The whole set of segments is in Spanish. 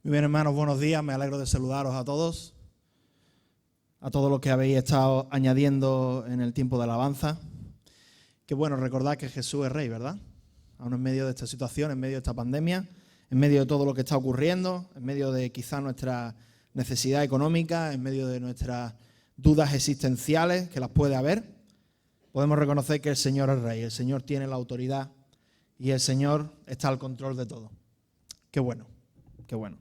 Muy bien, hermanos, buenos días. Me alegro de saludaros a todos los que habéis estado añadiendo en el tiempo de alabanza. Qué bueno recordar que Jesús es Rey, ¿verdad? Aún en medio de esta situación, en medio de esta pandemia, en medio de todo lo que está ocurriendo, en medio de quizá nuestra necesidad económica, en medio de nuestras dudas existenciales, que las puede haber, podemos reconocer que el Señor es Rey, el Señor tiene la autoridad y el Señor está al control de todo. Qué bueno. Qué bueno.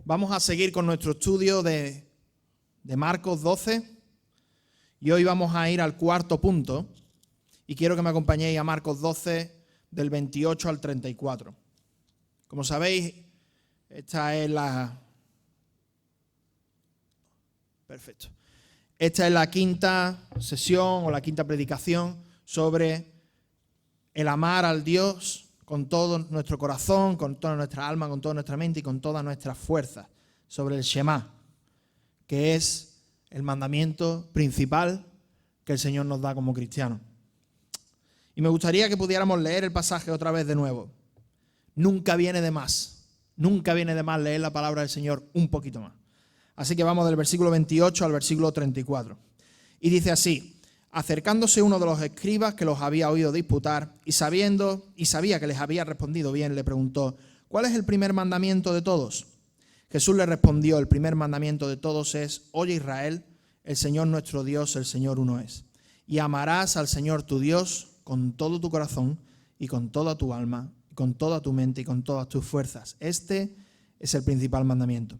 Vamos a seguir con nuestro estudio de Marcos 12 y hoy vamos a ir al cuarto punto y quiero que me acompañéis a Marcos 12 del 28 al 34. Como sabéis, esta es la quinta sesión o la quinta predicación sobre el amar al Dios con todo nuestro corazón, con toda nuestra alma, con toda nuestra mente y con todas nuestras fuerzas, sobre el Shema, que es el mandamiento principal que el Señor nos da como cristianos. Y me gustaría que pudiéramos leer el pasaje otra vez de nuevo. Nunca viene de más leer la palabra del Señor un poquito más. Así que vamos del versículo 28 al versículo 34. Y dice así: acercándose uno de los escribas que los había oído disputar y sabía que les había respondido bien, le preguntó: ¿cuál es el primer mandamiento de todos? Jesús le respondió: el primer mandamiento de todos es: oye Israel, el Señor nuestro Dios, el Señor uno es. Y amarás al Señor tu Dios con todo tu corazón y con toda tu alma, y con toda tu mente y con todas tus fuerzas. Este es el principal mandamiento.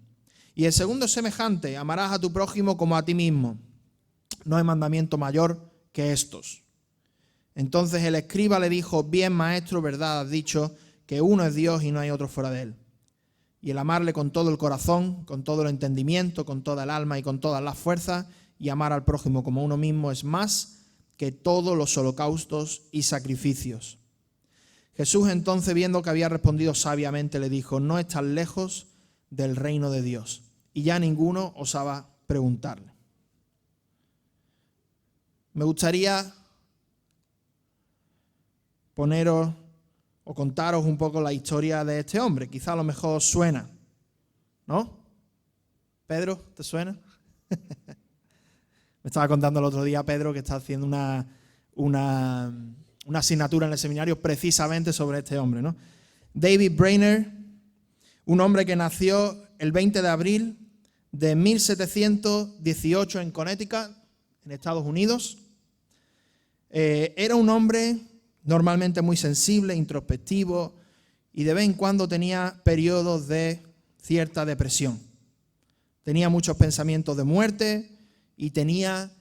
Y el segundo es semejante: amarás a tu prójimo como a ti mismo. No hay mandamiento mayor que estos. Entonces el escriba le dijo: bien, maestro, verdad has dicho, que uno es Dios y no hay otro fuera de él. Y el amarle con todo el corazón, con todo el entendimiento, con toda el alma y con todas las fuerzas, y amar al prójimo como uno mismo es más que todos los holocaustos y sacrificios. Jesús entonces, viendo que había respondido sabiamente, le dijo: no estás lejos del reino de Dios. Y ya ninguno osaba preguntarle. Me gustaría poneros o contaros un poco la historia de este hombre. Quizá a lo mejor suena, ¿no? ¿Pedro, te suena? Me estaba contando el otro día Pedro que está haciendo una asignatura en el seminario precisamente sobre este hombre, ¿no? David Brainerd, un hombre que nació el 20 de abril de 1718 en Connecticut, en Estados Unidos. Era un hombre normalmente muy sensible, introspectivo, y de vez en cuando tenía periodos de cierta depresión. Tenía muchos pensamientos de muerte y tenía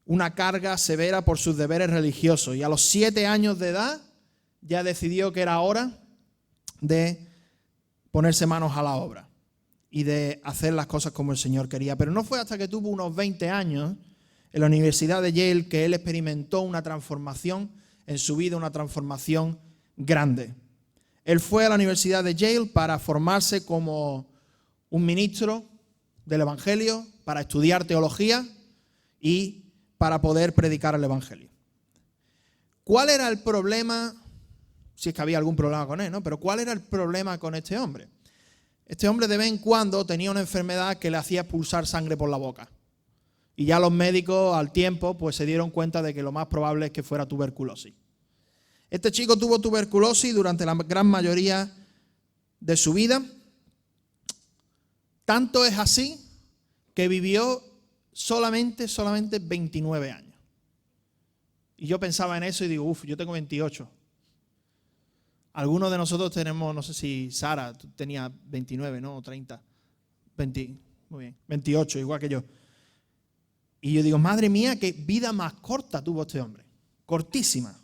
una carga severa por sus deberes religiosos. Y a los 7 años de edad ya decidió que era hora de ponerse manos a la obra y de hacer las cosas como el Señor quería. Pero no fue hasta que tuvo unos 20 años en la Universidad de Yale que él experimentó una transformación en su vida, una transformación grande. Él fue a la Universidad de Yale para formarse como un ministro del Evangelio, para estudiar teología y para poder predicar el Evangelio. ¿Cuál era el problema? Si es que había algún problema con él, ¿no? Pero ¿cuál era el problema con este hombre? Este hombre de vez en cuando tenía una enfermedad que le hacía expulsar sangre por la boca. Y ya los médicos al tiempo pues se dieron cuenta de que lo más probable es que fuera tuberculosis. Este chico tuvo tuberculosis durante la gran mayoría de su vida. Tanto es así que vivió solamente 29 años. Y yo pensaba en eso y digo, yo tengo 28. Algunos de nosotros tenemos, no sé si Sara, tú tenías 29, ¿no? O 30. 20, muy bien, 28, igual que yo. Y yo digo, madre mía, qué vida más corta tuvo este hombre. Cortísima.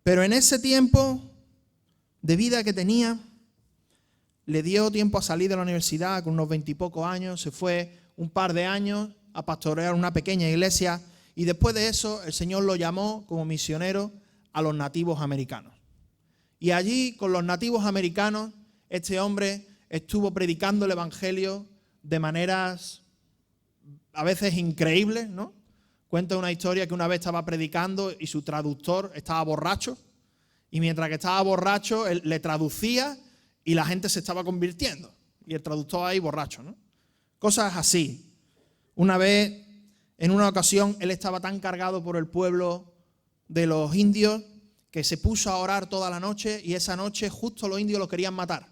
Pero en ese tiempo de vida que tenía, le dio tiempo a salir de la universidad con unos 20 y pocos años. Se fue un par de años a pastorear una pequeña iglesia. Y después de eso, el Señor lo llamó como misionero a los nativos americanos. Y allí, con los nativos americanos, este hombre estuvo predicando el Evangelio de maneras a veces increíbles, ¿no? Cuenta una historia que una vez estaba predicando y su traductor estaba borracho, y mientras que estaba borracho él le traducía y la gente se estaba convirtiendo. Y el traductor ahí borracho, ¿no? Cosas así. Una vez, en una ocasión, él estaba tan cargado por el pueblo de los indios que se puso a orar toda la noche y esa noche justo los indios lo querían matar.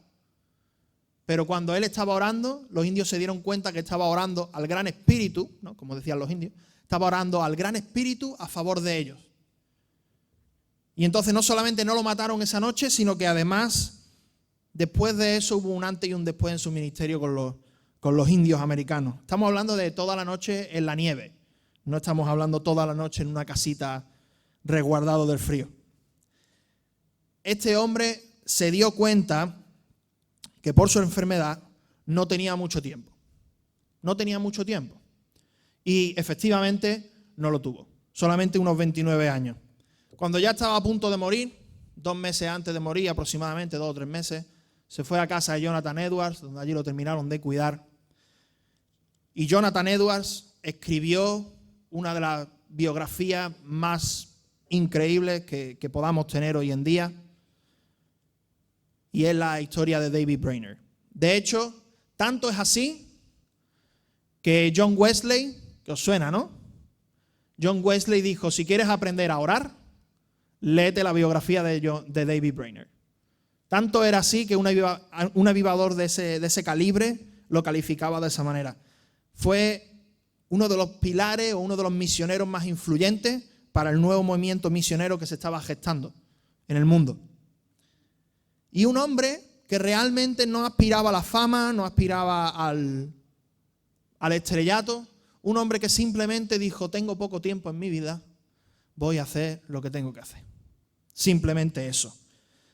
Pero cuando él estaba orando, los indios se dieron cuenta que estaba orando al Gran Espíritu, ¿no? Como decían los indios, estaba orando al Gran Espíritu a favor de ellos. Y entonces no solamente no lo mataron esa noche, sino que además, después de eso hubo un antes y un después en su ministerio con los indios americanos. Estamos hablando de toda la noche en la nieve. No estamos hablando toda la noche en una casita resguardado del frío. Este hombre se dio cuenta que por su enfermedad no tenía mucho tiempo. No tenía mucho tiempo. Y efectivamente no lo tuvo. Solamente unos 29 años. Cuando ya estaba a punto de morir, 2 meses antes de morir, aproximadamente 2 o 3 meses, se fue a casa de Jonathan Edwards, donde allí lo terminaron de cuidar. Y Jonathan Edwards escribió una de las biografías más increíbles que podamos tener hoy en día. Y es la historia de David Brainerd. De hecho, tanto es así que John Wesley, que os suena, ¿no? John Wesley dijo, si quieres aprender a orar, léete la biografía de David Brainerd. Tanto era así que un avivador de ese calibre lo calificaba de esa manera. Fue uno de los pilares o uno de los misioneros más influyentes para el nuevo movimiento misionero que se estaba gestando en el mundo. Y un hombre que realmente no aspiraba a la fama, no aspiraba al estrellato, un hombre que simplemente dijo, tengo poco tiempo en mi vida, voy a hacer lo que tengo que hacer. Simplemente eso.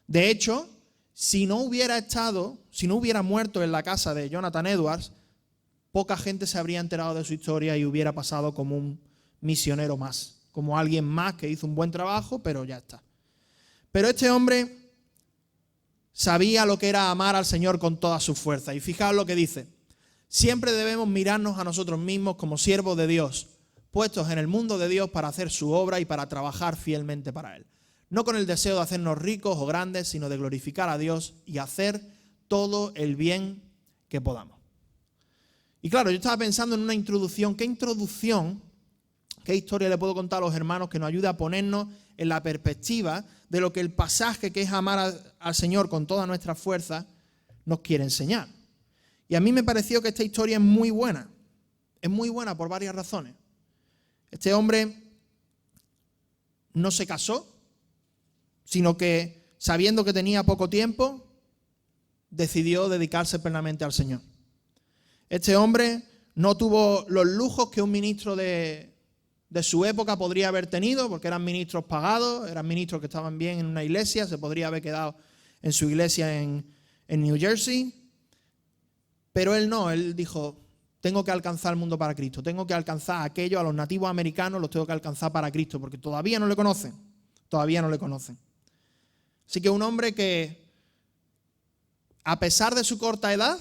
De hecho, si no hubiera muerto en la casa de Jonathan Edwards, poca gente se habría enterado de su historia y hubiera pasado como un misionero más, como alguien más que hizo un buen trabajo, pero ya está. Pero este hombre sabía lo que era amar al Señor con toda su fuerza. Y fijaos lo que dice. Siempre debemos mirarnos a nosotros mismos como siervos de Dios, puestos en el mundo de Dios para hacer su obra y para trabajar fielmente para Él. No con el deseo de hacernos ricos o grandes, sino de glorificar a Dios y hacer todo el bien que podamos. Y claro, yo estaba pensando en una introducción. ¿Qué introducción, qué historia le puedo contar a los hermanos que nos ayude a ponernos en la perspectiva de lo que el pasaje que es amar al Señor con toda nuestra fuerza nos quiere enseñar? Y a mí me pareció que esta historia es muy buena. Es muy buena por varias razones. Este hombre no se casó, sino que sabiendo que tenía poco tiempo, decidió dedicarse plenamente al Señor. Este hombre no tuvo los lujos que un ministro de su época podría haber tenido, porque eran ministros pagados, eran ministros que estaban bien en una iglesia, se podría haber quedado en su iglesia en New Jersey, pero él no, él dijo, tengo que alcanzar el mundo para Cristo, tengo que alcanzar a aquellos, a los nativos americanos, los tengo que alcanzar para Cristo, porque todavía no le conocen. Así que un hombre que, a pesar de su corta edad,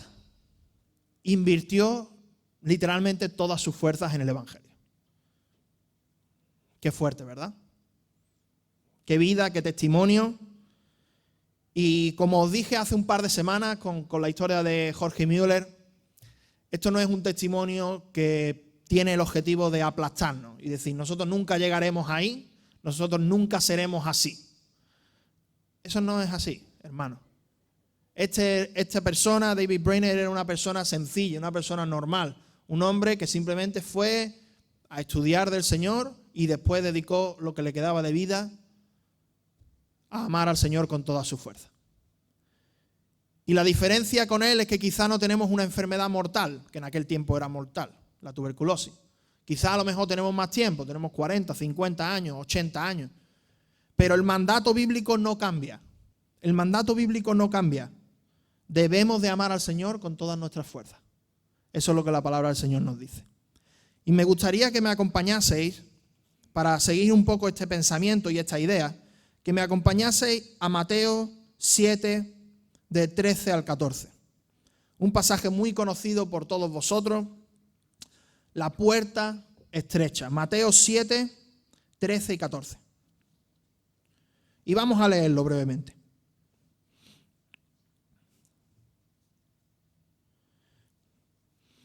invirtió literalmente todas sus fuerzas en el Evangelio. Qué fuerte, ¿verdad? Qué vida, qué testimonio. Y como os dije hace un par de semanas con la historia de Jorge Müller, esto no es un testimonio que tiene el objetivo de aplastarnos y decir, nosotros nunca llegaremos ahí, nosotros nunca seremos así. Eso no es así, hermano. Esta persona, David Brainerd, era una persona sencilla, una persona normal. Un hombre que simplemente fue a estudiar del Señor y después dedicó lo que le quedaba de vida a amar al Señor con toda su fuerza. Y la diferencia con él es que quizá no tenemos una enfermedad mortal, que en aquel tiempo era mortal, la tuberculosis. Quizá a lo mejor tenemos más tiempo, tenemos 40, 50 años, 80 años. Pero el mandato bíblico no cambia. El mandato bíblico no cambia. Debemos de amar al Señor con todas nuestras fuerzas. Eso es lo que la palabra del Señor nos dice. Y me gustaría que me acompañaseis, para seguir un poco este pensamiento y esta idea, que me acompañaseis a Mateo 7, de 13 al 14. Un pasaje muy conocido por todos vosotros, la puerta estrecha. Mateo 7, 13 y 14. Y vamos a leerlo brevemente.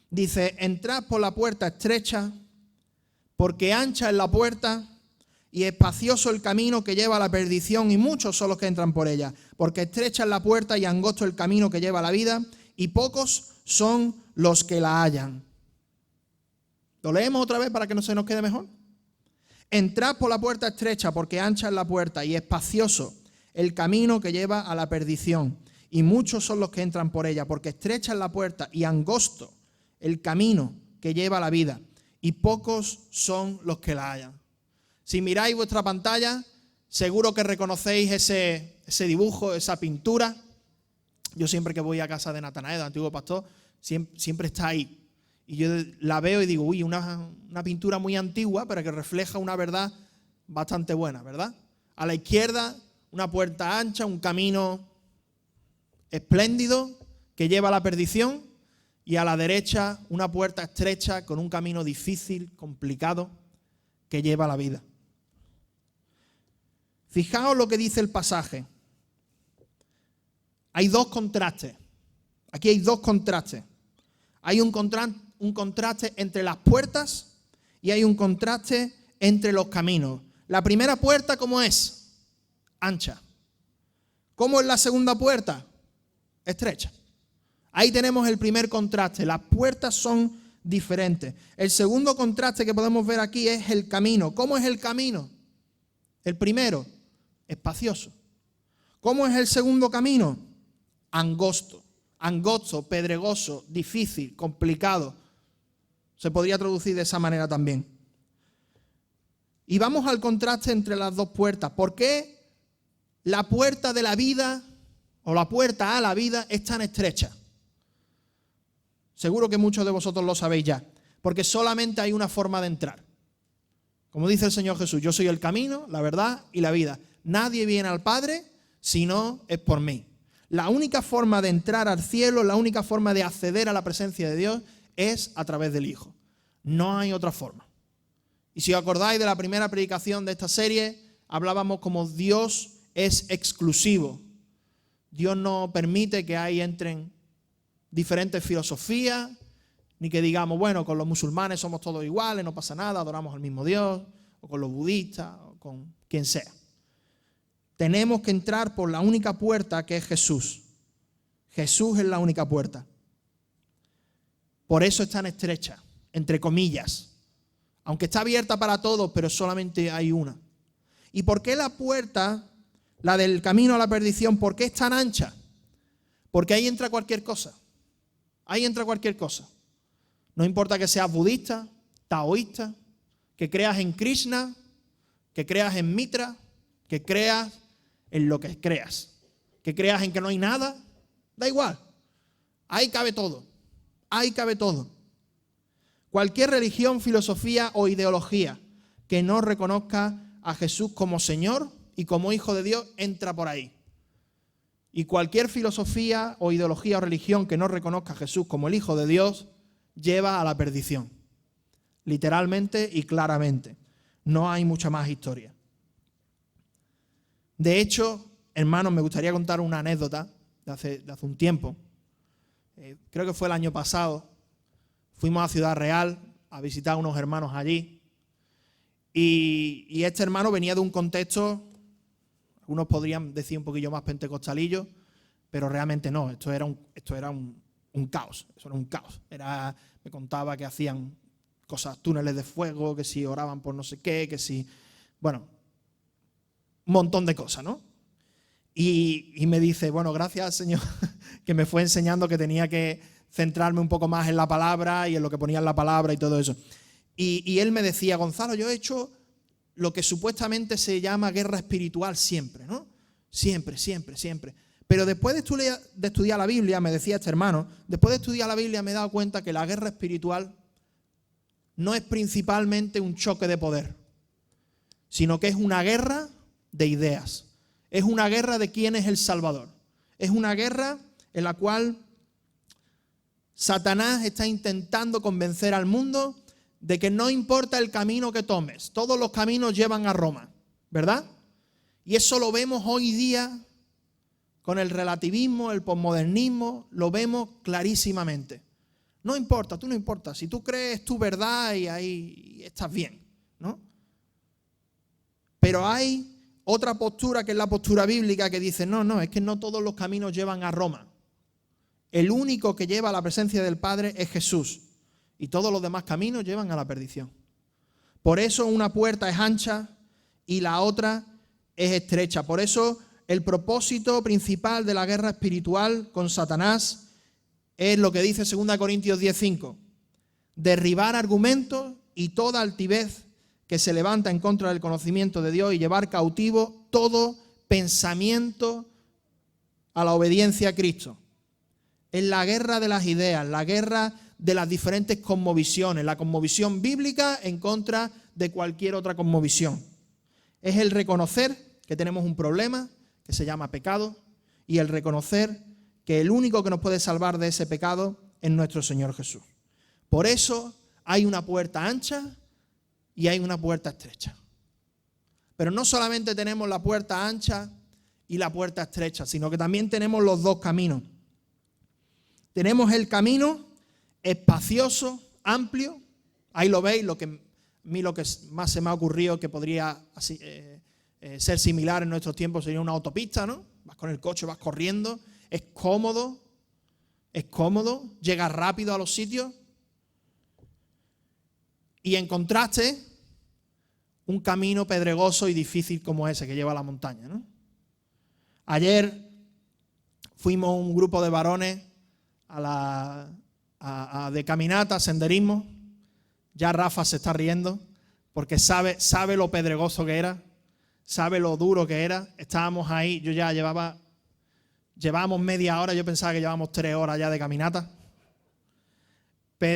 Dice, entrad por la puerta estrecha, porque ancha es la puerta y espacioso el camino que lleva a la perdición, y muchos son los que entran por ella. Porque estrecha es la puerta y angosto el camino que lleva a la vida, y pocos son los que la hallan. ¿Lo leemos otra vez para que no se nos quede mejor? Entrad por la puerta estrecha, porque ancha es la puerta y espacioso el camino que lleva a la perdición, y muchos son los que entran por ella. Porque estrecha es la puerta y angosto el camino que lleva a la vida, y pocos son los que la hallan. Si miráis vuestra pantalla, seguro que reconocéis ese dibujo, esa pintura. Yo siempre que voy a casa de Natanael, el antiguo pastor, siempre está ahí. Y yo la veo y digo, uy, una pintura muy antigua, pero que refleja una verdad bastante buena, ¿verdad? A la izquierda, una puerta ancha, un camino espléndido que lleva a la perdición, y a la derecha, una puerta estrecha con un camino difícil, complicado, que lleva a la vida. Fijaos lo que dice el pasaje. Hay dos contrastes. Aquí hay dos contrastes. Hay un contraste entre las puertas y hay un contraste entre los caminos. La primera puerta, ¿cómo es? Ancha. ¿Cómo es la segunda puerta? Estrecha. Ahí tenemos el primer contraste. Las puertas son diferentes. El segundo contraste que podemos ver aquí es el camino. ¿Cómo es el camino? El primero, espacioso. ¿Cómo es el segundo camino? Angosto. Angosto, pedregoso, difícil, complicado. Se podría traducir de esa manera también. Y vamos al contraste entre las dos puertas. ¿Por qué la puerta de la vida o la puerta a la vida es tan estrecha? Seguro que muchos de vosotros lo sabéis ya. Porque solamente hay una forma de entrar. Como dice el Señor Jesús, yo soy el camino, la verdad y la vida. Nadie viene al Padre si no es por mí. La única forma de entrar al cielo, la única forma de acceder a la presencia de Dios es a través del Hijo. No hay otra forma. Y si os acordáis de la primera predicación de esta serie, hablábamos como Dios es exclusivo. Dios no permite que ahí entren diferentes filosofías, ni que digamos, bueno, con los musulmanes somos todos iguales, no pasa nada, adoramos al mismo Dios, o con los budistas, o con quien sea. Tenemos que entrar por la única puerta que es Jesús. Jesús es la única puerta. Por eso es tan estrecha, entre comillas. Aunque está abierta para todos, pero solamente hay una. ¿Y por qué la puerta, la del camino a la perdición, por qué es tan ancha? Porque ahí entra cualquier cosa. Ahí entra cualquier cosa. No importa que seas budista, taoísta, que creas en Krishna, que creas en Mitra, que creas en lo que creas, que creas en que no hay nada, da igual. Ahí cabe todo. Ahí cabe todo. Cualquier religión, filosofía o ideología que no reconozca a Jesús como Señor y como Hijo de Dios entra por ahí. Y cualquier filosofía o ideología o religión que no reconozca a Jesús como el Hijo de Dios lleva a la perdición. Literalmente y claramente. No hay mucha más historia. De hecho, hermanos, me gustaría contar una anécdota de hace un tiempo. Creo que fue el año pasado. Fuimos a Ciudad Real a visitar a unos hermanos allí. Y este hermano venía de un contexto, algunos podrían decir un poquillo más pentecostalillo, pero realmente no. Esto era un caos. Eso era un caos. Me contaba que hacían cosas, túneles de fuego, que si oraban por no sé qué, que si... Bueno, un montón de cosas, ¿no? Y me dice, bueno, gracias, Señor, que me fue enseñando que tenía que centrarme un poco más en la palabra y en lo que ponía en la palabra y todo eso. Y él me decía, Gonzalo, yo he hecho lo que supuestamente se llama guerra espiritual siempre, ¿no? Siempre. Pero después de estudiar la Biblia, me decía este hermano, después de estudiar la Biblia me he dado cuenta que la guerra espiritual no es principalmente un choque de poder, sino que es una guerra de ideas. Es una guerra de quién es el Salvador. Es una guerra en la cual Satanás está intentando convencer al mundo de que no importa el camino que tomes, todos los caminos llevan a Roma, ¿verdad? Y eso lo vemos hoy día con el relativismo, el posmodernismo, lo vemos clarísimamente. No importa, tú no importa. Si tú crees tu verdad y ahí estás bien, ¿no? Pero hay otra postura que es la postura bíblica que dice, no, es que no todos los caminos llevan a Roma. El único que lleva a la presencia del Padre es Jesús. Y todos los demás caminos llevan a la perdición. Por eso una puerta es ancha y la otra es estrecha. Por eso el propósito principal de la guerra espiritual con Satanás es lo que dice 2 Corintios 10:5. Derribar argumentos y toda altivez que se levanta en contra del conocimiento de Dios y llevar cautivo todo pensamiento a la obediencia a Cristo. Es la guerra de las ideas, la guerra de las diferentes cosmovisiones, la cosmovisión bíblica en contra de cualquier otra cosmovisión. Es el reconocer que tenemos un problema que se llama pecado y el reconocer que el único que nos puede salvar de ese pecado es nuestro Señor Jesús. Por eso hay una puerta ancha y hay una puerta estrecha. Pero no solamente tenemos la puerta ancha y la puerta estrecha, sino que también tenemos los dos caminos. Tenemos el camino espacioso, amplio. Ahí lo veis, lo que más se me ha ocurrido que podría ser similar en nuestros tiempos sería una autopista, ¿no? Vas con el coche, vas corriendo, es cómodo, llegas rápido a los sitios. Y en contraste, un camino pedregoso y difícil como ese que lleva a la montaña, ¿no? Ayer fuimos un grupo de varones de caminata, senderismo. Ya Rafa se está riendo porque sabe lo pedregoso que era, sabe lo duro que era. Estábamos ahí, yo ya llevábamos media hora, yo pensaba que llevábamos 3 horas ya de caminata.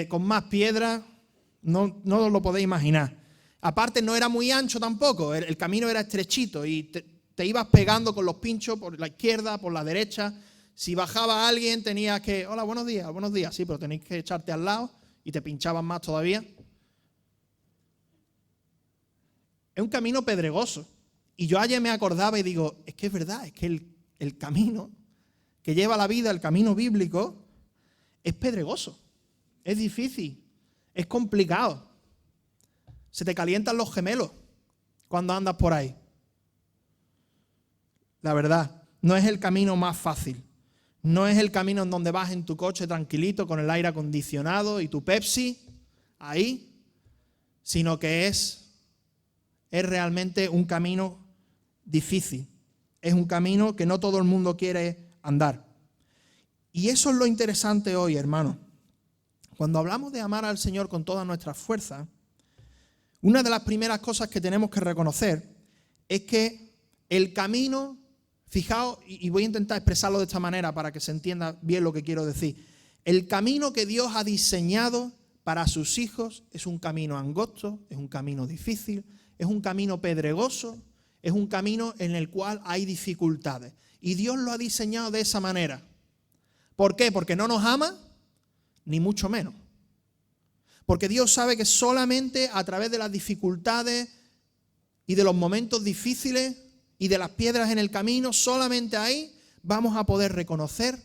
Con más piedras, no os lo podéis imaginar. Aparte no era muy ancho tampoco, el camino era estrechito y te ibas pegando con los pinchos por la izquierda, por la derecha. Si bajaba alguien tenías que, hola, buenos días, sí, pero tenéis que echarte al lado y te pinchaban más todavía. Es un camino pedregoso. Y yo ayer me acordaba y digo, es que es verdad, es que el camino que lleva la vida, el camino bíblico, es pedregoso, es difícil, es complicado. Se te calientan los gemelos cuando andas por ahí. La verdad, no es el camino más fácil. No es el camino en donde vas en tu coche tranquilito con el aire acondicionado y tu Pepsi ahí, sino que es realmente un camino difícil. Es un camino que no todo el mundo quiere andar. Y eso es lo interesante hoy, hermano. Cuando hablamos de amar al Señor con todas nuestras fuerzas, una de las primeras cosas que tenemos que reconocer es que el camino, fijaos, y voy a intentar expresarlo de esta manera para que se entienda bien lo que quiero decir. El camino que Dios ha diseñado para sus hijos es un camino angosto, es un camino difícil, es un camino pedregoso, es un camino en el cual hay dificultades. Y Dios lo ha diseñado de esa manera. ¿Por qué? Porque no nos ama, ni mucho menos. Porque Dios sabe que solamente a través de las dificultades y de los momentos difíciles y de las piedras en el camino, solamente ahí vamos a poder reconocer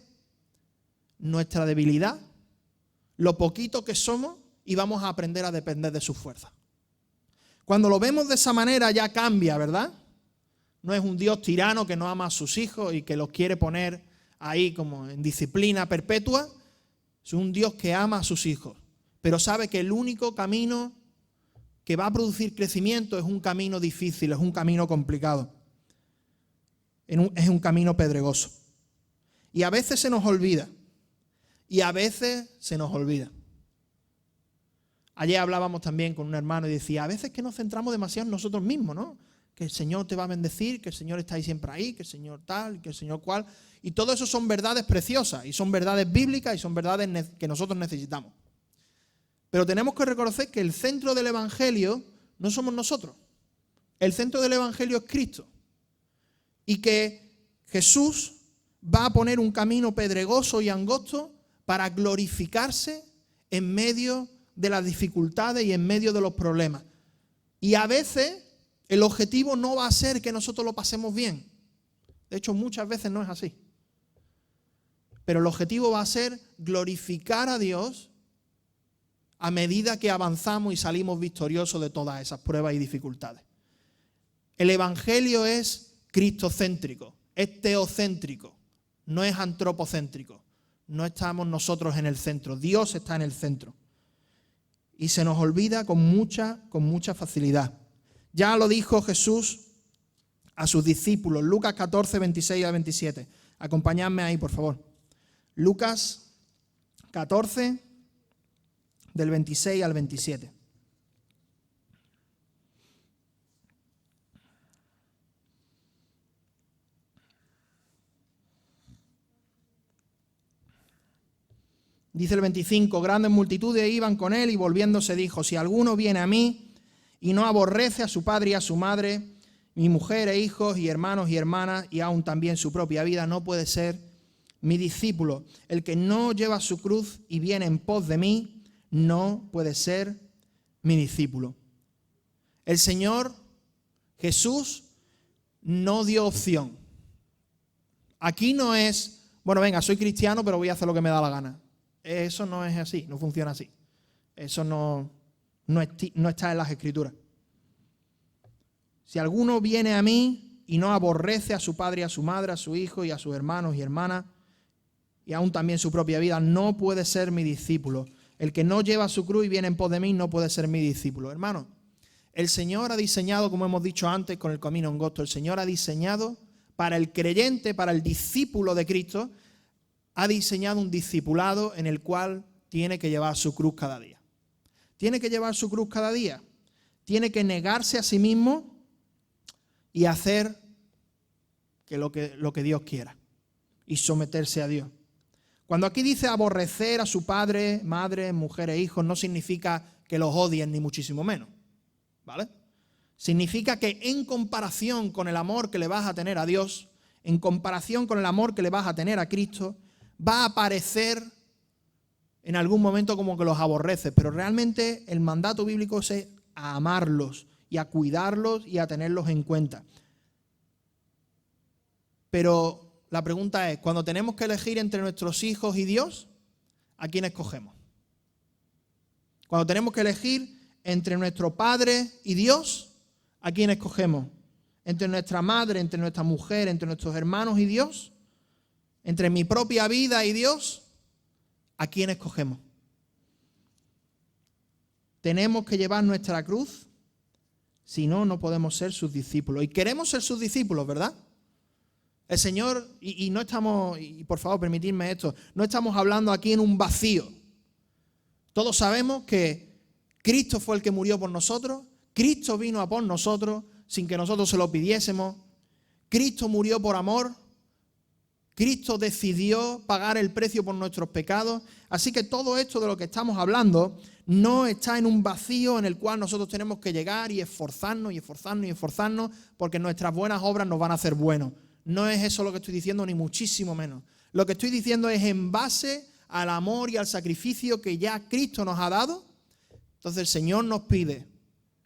nuestra debilidad, lo poquito que somos y vamos a aprender a depender de su fuerza. Cuando lo vemos de esa manera ya cambia, ¿verdad? No es un Dios tirano que no ama a sus hijos y que los quiere poner ahí como en disciplina perpetua. Es un Dios que ama a sus hijos, pero sabe que el único camino que va a producir crecimiento es un camino difícil, es un camino complicado, es un camino pedregoso. Y a veces se nos olvida, Ayer hablábamos también con un hermano y decía, a veces que nos centramos demasiado en nosotros mismos, ¿no? Que el Señor te va a bendecir, que el Señor está ahí siempre ahí, que el Señor tal, que el Señor cual. Y todo eso son verdades preciosas y son verdades bíblicas y son verdades que nosotros necesitamos. Pero tenemos que reconocer que el centro del Evangelio no somos nosotros. El centro del Evangelio es Cristo. Y que Jesús va a poner un camino pedregoso y angosto para glorificarse en medio de las dificultades y en medio de los problemas. Y a veces el objetivo no va a ser que nosotros lo pasemos bien. De hecho, muchas veces no es así. Pero el objetivo va a ser glorificar a Dios a medida que avanzamos y salimos victoriosos de todas esas pruebas y dificultades. El Evangelio es cristocéntrico, es teocéntrico, no es antropocéntrico. No estamos nosotros en el centro, Dios está en el centro. Y se nos olvida con mucha facilidad. Ya lo dijo Jesús a sus discípulos, Lucas 14, 26 a 27. Acompañadme ahí, por favor. Lucas 14, del 26 al 27. Dice el 25, grandes multitudes iban con él y volviéndose dijo, si alguno viene a mí y no aborrece a su padre y a su madre, mi mujer e hijos y hermanos y hermanas y aún también su propia vida, no puede ser mi discípulo. El que no lleva su cruz y viene en pos de mí, no puede ser mi discípulo. El Señor Jesús no dio opción. Aquí no es, bueno, venga, soy cristiano, pero voy a hacer lo que me da la gana. Eso no es así, no funciona así. Eso no está en las Escrituras. Si alguno viene a mí y no aborrece a su padre y a su madre, a su hijo y a sus hermanos y hermanas, y aún también su propia vida, no puede ser mi discípulo. El que no lleva su cruz y viene en pos de mí no puede ser mi discípulo. Hermano, el Señor ha diseñado, como hemos dicho antes con el Camino Angosto, el Señor ha diseñado para el creyente, para el discípulo de Cristo, ha diseñado un discipulado en el cual tiene que llevar su cruz cada día. Tiene que llevar su cruz cada día. Tiene que negarse a sí mismo y hacer lo que Dios quiera. Y someterse a Dios. Cuando aquí dice aborrecer a su padre, madre, mujer e hijos, no significa que los odien ni muchísimo menos. ¿Vale? Significa que en comparación con el amor que le vas a tener a Dios, en comparación con el amor que le vas a tener a Cristo, va a parecer en algún momento como que los aborrece, pero realmente el mandato bíblico es a amarlos y a cuidarlos y a tenerlos en cuenta. Pero la pregunta es, cuando tenemos que elegir entre nuestros hijos y Dios, ¿a quién escogemos? Cuando tenemos que elegir entre nuestro padre y Dios, ¿a quién escogemos? ¿Entre nuestra madre, entre nuestra mujer, entre nuestros hermanos y Dios? ¿Entre mi propia vida y Dios? ¿A quién escogemos? Tenemos que llevar nuestra cruz, si no, no podemos ser sus discípulos. Y queremos ser sus discípulos, ¿verdad? El Señor, y no estamos, y por favor permitidme esto, no estamos hablando aquí en un vacío. Todos sabemos que Cristo fue el que murió por nosotros, Cristo vino a por nosotros sin que nosotros se lo pidiésemos, Cristo murió por amor, Cristo decidió pagar el precio por nuestros pecados. Así que todo esto de lo que estamos hablando no está en un vacío en el cual nosotros tenemos que llegar y esforzarnos y esforzarnos y esforzarnos porque nuestras buenas obras nos van a hacer buenos. No es eso lo que estoy diciendo, ni muchísimo menos. Lo que estoy diciendo es en base al amor y al sacrificio que ya Cristo nos ha dado. Entonces el Señor nos pide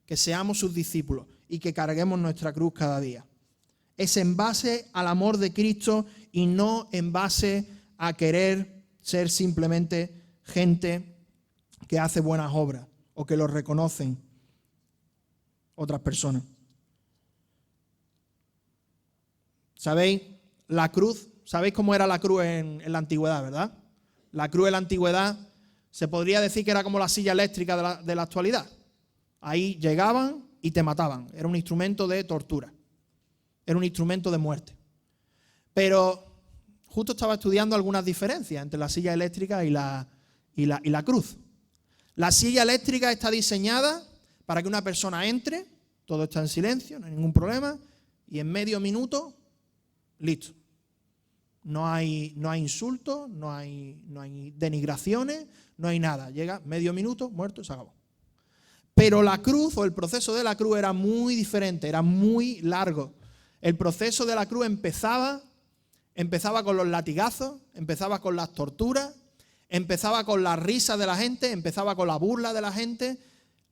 que seamos sus discípulos y que carguemos nuestra cruz cada día. Es en base al amor de Cristo y no en base a querer ser simplemente gente que hace buenas obras o que lo reconocen otras personas. ¿Sabéis? La cruz, ¿sabéis cómo era la cruz en la antigüedad, verdad? La cruz en la antigüedad se podría decir que era como la silla eléctrica de la actualidad. Ahí llegaban y te mataban. Era un instrumento de tortura. Era un instrumento de muerte. Pero justo estaba estudiando algunas diferencias entre la silla eléctrica y la cruz. La silla eléctrica está diseñada para que una persona entre, todo está en silencio, no hay ningún problema, y en medio minuto, listo. No hay insultos, no hay denigraciones, no hay nada. Llega medio minuto, muerto, se acabó. Pero la cruz o el proceso de la cruz era muy diferente, era muy largo. El proceso de la cruz empezaba con los latigazos, empezaba con las torturas, empezaba con la risa de la gente, empezaba con la burla de la gente.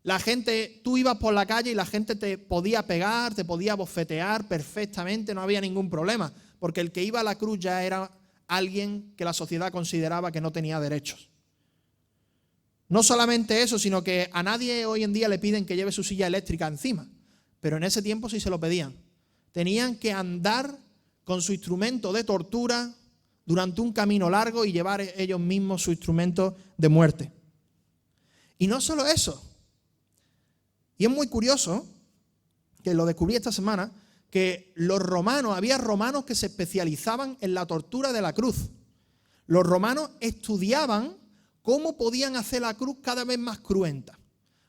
La gente, tú ibas por la calle y la gente te podía pegar, te podía bofetear perfectamente, no había ningún problema, porque el que iba a la cruz ya era alguien que la sociedad consideraba que no tenía derechos. No solamente eso, sino que a nadie hoy en día le piden que lleve su silla eléctrica encima, pero en ese tiempo sí se lo pedían. Tenían que andar con su instrumento de tortura durante un camino largo y llevar ellos mismos su instrumento de muerte. Y no solo eso, y es muy curioso, que lo descubrí esta semana, que había romanos que se especializaban en la tortura de la cruz. Los romanos estudiaban cómo podían hacer la cruz cada vez más cruenta,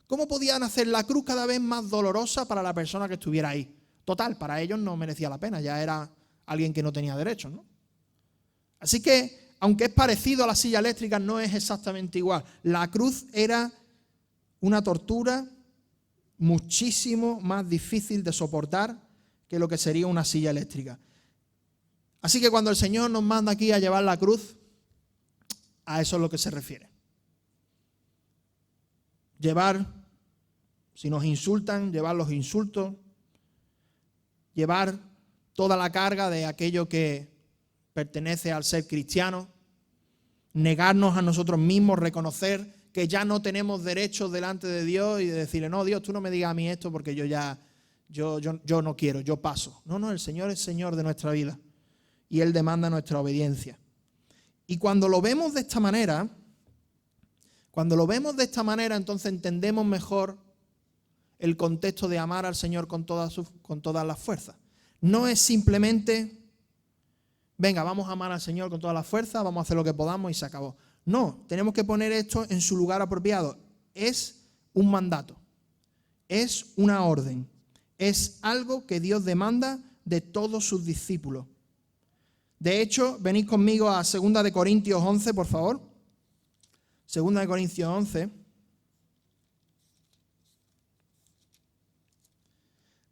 cómo podían hacer la cruz cada vez más dolorosa para la persona que estuviera ahí. Total, para ellos no merecía la pena, ya era alguien que no tenía derechos, ¿no? Así que, aunque es parecido a la silla eléctrica, no es exactamente igual. La cruz era una tortura muchísimo más difícil de soportar que lo que sería una silla eléctrica. Así que cuando el Señor nos manda aquí a llevar la cruz, a eso es lo que se refiere. Llevar, si nos insultan, llevar los insultos, llevar toda la carga de aquello que pertenece al ser cristiano, negarnos a nosotros mismos, reconocer que ya no tenemos derechos delante de Dios y decirle, no, Dios, tú no me digas a mí esto porque yo no quiero, yo paso. No, el Señor es Señor de nuestra vida y Él demanda nuestra obediencia. Y cuando lo vemos de esta manera, entonces entendemos mejor el contexto de amar al Señor con todas las fuerzas. No es simplemente, venga, vamos a amar al Señor con todas las fuerzas, vamos a hacer lo que podamos y se acabó. No, tenemos que poner esto en su lugar apropiado. Es un mandato, es una orden, es algo que Dios demanda de todos sus discípulos. De hecho, venid conmigo a 2 de Corintios 11, por favor. 2 de Corintios 11.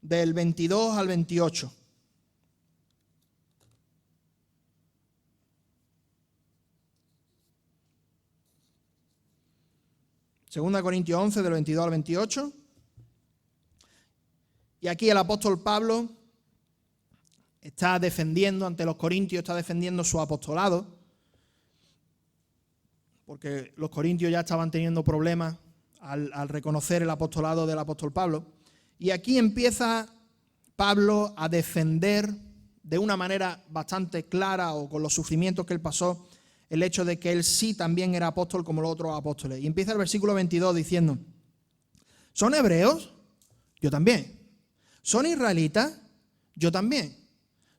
Del 22 al 28. Segunda Corintios 11, del 22 al 28. Y aquí el apóstol Pablo está defendiendo ante los corintios, está defendiendo su apostolado, porque los corintios ya estaban teniendo problemas al reconocer el apostolado del apóstol Pablo. Y aquí empieza Pablo a defender de una manera bastante clara, o con los sufrimientos que él pasó, el hecho de que él sí también era apóstol como los otros apóstoles. Y empieza el versículo 22 diciendo, ¿son hebreos? Yo también. ¿Son israelitas? Yo también.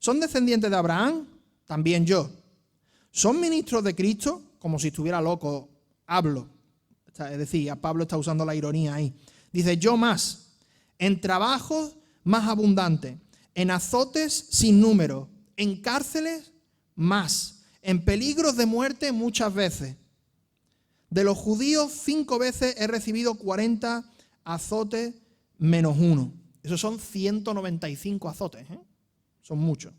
¿Son descendientes de Abraham? También yo. ¿Son ministros de Cristo? Como si estuviera loco, hablo. Es decir, Pablo está usando la ironía ahí. Dice, yo más, en trabajos más abundantes, en azotes sin número, en cárceles más, en peligros de muerte muchas veces. De los judíos 5 veces he recibido 40 azotes menos 1. Esos son 195 azotes, ¿eh? Son muchos.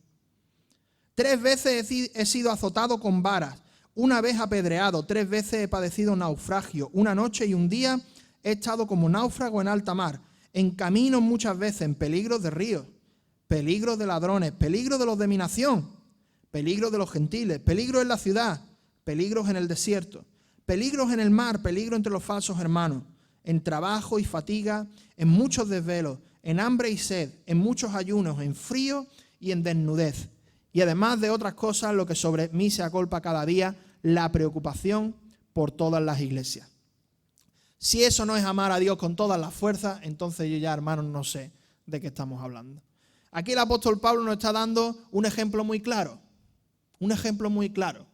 3 veces he sido azotado con varas, 1 vez apedreado, 3 veces he padecido naufragio, 1 noche y 1 día he estado como náufrago en alta mar, en camino muchas veces, en peligros de ríos, peligros de ladrones, peligros de los de mi nación, peligros de los gentiles, peligros en la ciudad, peligros en el desierto, peligros en el mar, peligro entre los falsos hermanos, en trabajo y fatiga, en muchos desvelos, en hambre y sed, en muchos ayunos, en frío y en desnudez. Y además de otras cosas, lo que sobre mí se acolpa cada día, la preocupación por todas las iglesias. Si eso no es amar a Dios con todas las fuerzas, entonces yo ya, hermanos, no sé de qué estamos hablando. Aquí el apóstol Pablo nos está dando un ejemplo muy claro. Un ejemplo muy claro.